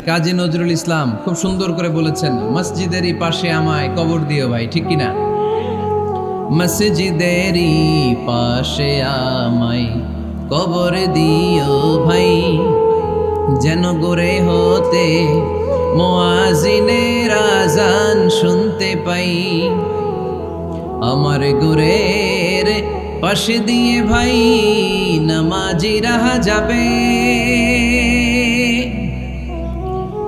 কাজী নজরুল ইসলাম খুব সুন্দর করে বলেছেন, মসজিদেরই পাশে আমায় কবর দিও ভাই, ঠিক কিনা? মসজিদেরই পাশে আমায় কবর দিও ভাই, যেন গড়ে হতে মুয়াজ্জিনের আযান শুনতে পাই। আমার গুরের পাশে দিয়ে ভাই নামাজিরা যাবে,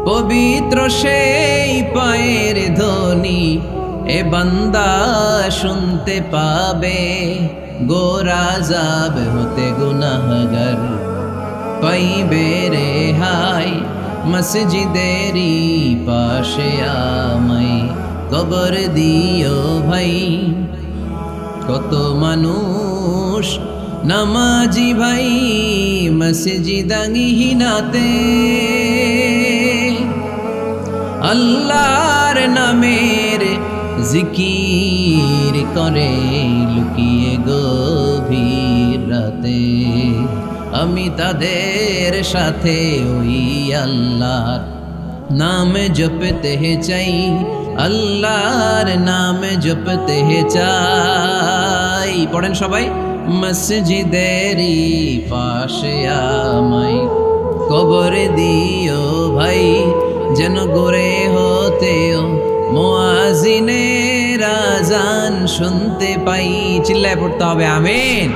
পবিত্র সেই পায়ের ধ্বনি এ বান্দা শুনতে পাবে। গোরা যাব হতে গুনাহগার পাইবে রেহাই, মসজিদেরই পাশে আমায় কবর দিও ভাই। কত মানুষ নামাজি ভাই মসজিদাঙ্গিহীনাতে, আল্লাহর নামের জিকির করে লুকিয়ে গভীর রাতে। আমি তাদের সাথে ওই আল্লাহর নাম জপতে চাই, আল্লাহর নাম জপতে চাই। পড়েন সবাই, মসজিদেরই পাশে আমায় কবর দিও ভাই, যেন গড়ে হতেও মুয়াজ্জিনের আযান শুনতে পাই। চিল্লায় পড়তে হবে আমিন।